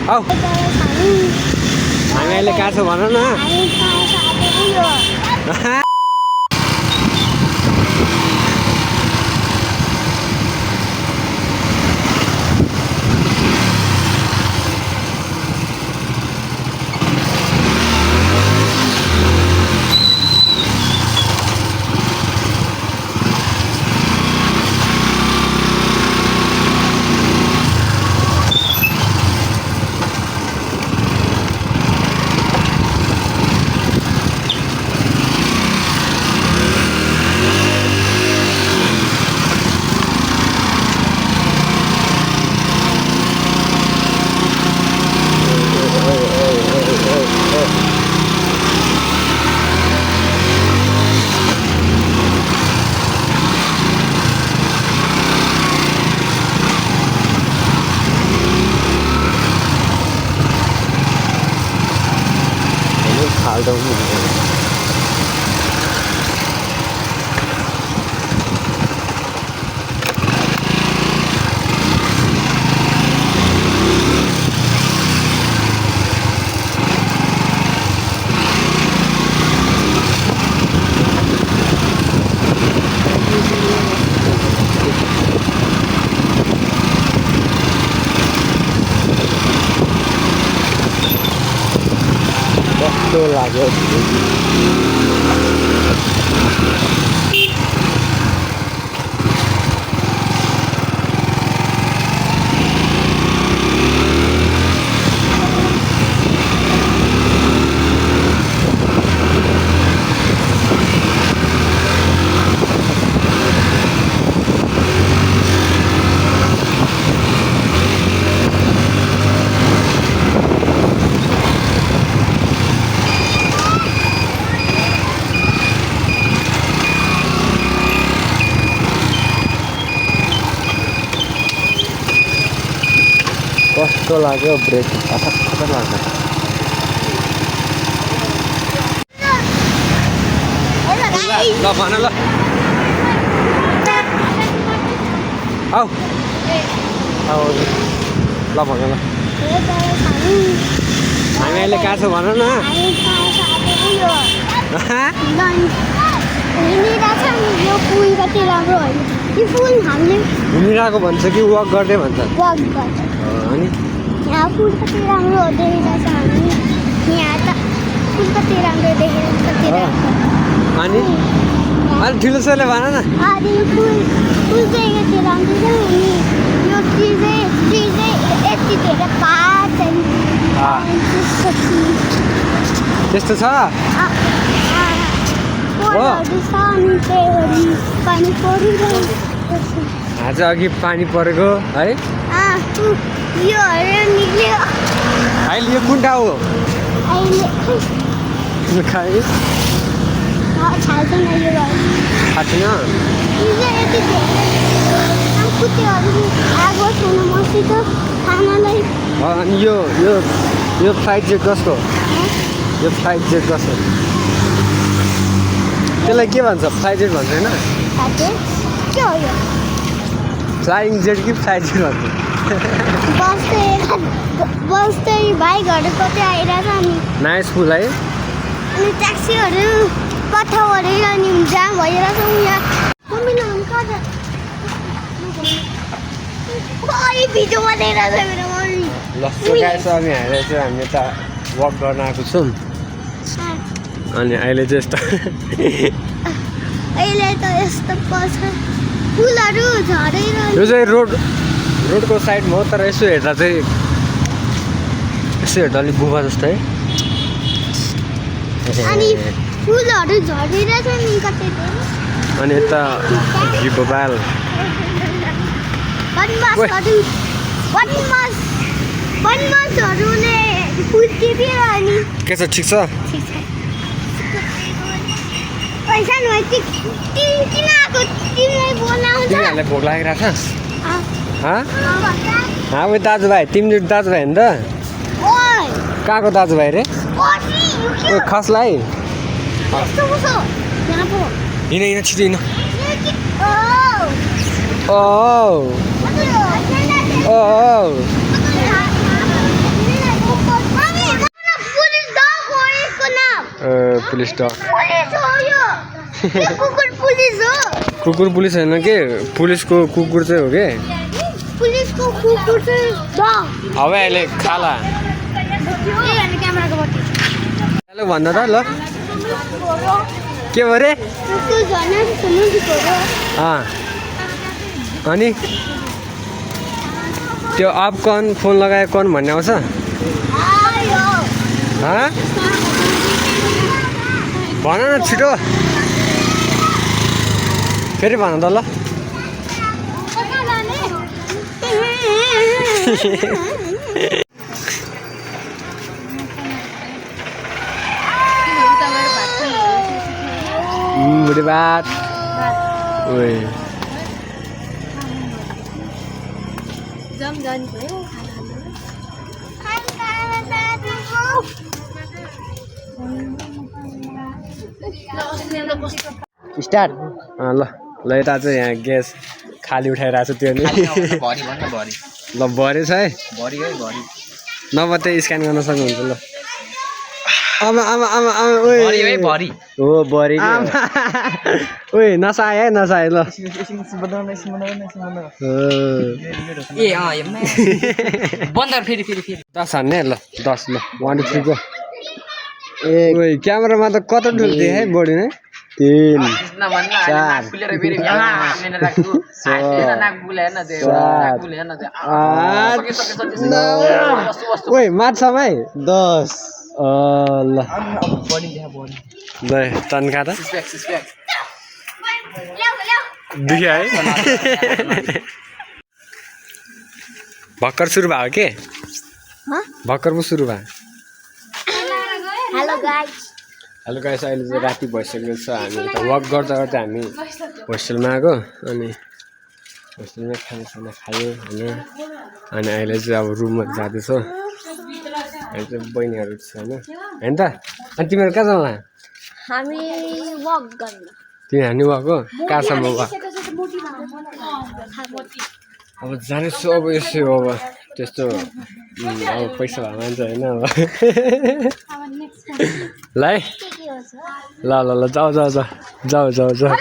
आऊ हामी अहिले कहाँ छौँ भन न कस्तो लाग्यो कस्तो लाग्यो ब्रेक खतरनाक लाग्यो ल भन ल आऊ आऊ ल भन ल हामी अहिले कहाँ छौँ भन न घुमिरहेको भन्छ कि वक गर्दै भन्छ अनि यहाँ फुल कति राम्रो देखिरहेछ हामी यहाँ त फुल कति राम्रो देखिरहेछ कति राम्रो अनि अलि ठुलो सोले भन न अनि फुल चाहिँ कति राम्रो छ अनि यो ट्री चाहिँ यति धेरै पात त्यस्तो छ फुलहरू छ अनि त्यही पानी परिरहेको आज अघि पानी परेको है यो निक्ल्यो अहिले यो कुन ठाउँ हो अहिले खाए थाहा छैन यो छैन आगो छैन मसित खानालाई अनि यो फ्लाइट चाहिँ कसको यो फ्लाइट जेट कसको त्यसलाई के भन्छ फ्लाइट जेट भन्छ होइन के हो यो फ्लाइङ जेट कि फ्लाइट जेट भन्छ बस्दै बाइकहरू कतै आइरहेछ अनि नाइस फुल है अनि ट्याक्सीहरू पठाउहरू अनि जाम भइरहेछ यहाँ भिडियो बनाइरहेछ मेरो ल गाइस अब यहाँ चाहिँ हामी त वक गर्न आएको छौँ अनि अहिले चाहिँ यस्तो अहिले त यस्तो पर्छ फुलहरू झरेर यो चाहिँ रोडको साइडमा हो तर यसो हेर्दा चाहिँ अलिक बुबा जस्तो है अनि फुलहरू झरेर छ नि कतै अनि यता भोबाल बनमासहरूले फुल टिपेर अनि के छ ठिक छ पैसा नभए किन आएको तिमीलाई बोलाउँछ तिमीहरूलाई भोक लागिरहेको छ उयो दाजुभाइ तिमी दाजुभाइ नि त कहाँको दाजुभाइ रे खसलाई हिँड छिटो हिँड पुलिस डग पुलिस हो यो कुकुर पुलिस हो कुकुर पुलिस होइन के पुलिसको कुकुर चाहिँ हो के पुलिसको कुकुर चाहिँ डग अब अहिले खाला क्यामेराको बत्ती हेलो भन्दा त ल के भयो रे त्यो झर्ना सुन्नुको हो अनि त्यो अफ कन फोन लगाए कन भन्ने आउँछ आयो भन न छिटो फेरि भन त ल बुढी बात ओए स्टार्ट ल ल यता चाहिँ यहाँ ग्यास खाली उठाइरहेको छु त्यो नि ल भरे छ है नभए त्यही स्क्यान गर्न सक्नुहुन्छ ल आमा आमा आमा आमा ओए हो भरि ओए नसाए है नसाए ल फेरि 10 हान्ने ल 10 ल 1 2 3 गो ओए क्यामेरामा त कता डुल्थे है बढी नै 3 4 ओए माछामै 10 ल ल तन्का त दुख्यो है भर्खर सुरु भयो के भर्खर पो सुरु भयो हेलो गाइस हेलो गाइस अहिले चाहिँ राति भइसकेको छ हामी त वक गर्दा गर्दा हामी होस्टेलमा आएको अनि होस्टेलमा खाना खायो होइन अनि अहिले चाहिँ अब रुममा जाँदैछौँ अहिले चाहिँ बहिनीहरू छ होइन त अनि तिमीहरू कहाँ जाउँला हामी वक गर्न तिमी हामी वक हो कहाँसम्म वक अब जानेछु अब यसो हो अब त्यस्तो अब पैसा भए मान्छ होइन अब ल है ल ल ल जाऊ जाऊ जाऊ जाऊ जाऊ जाऊ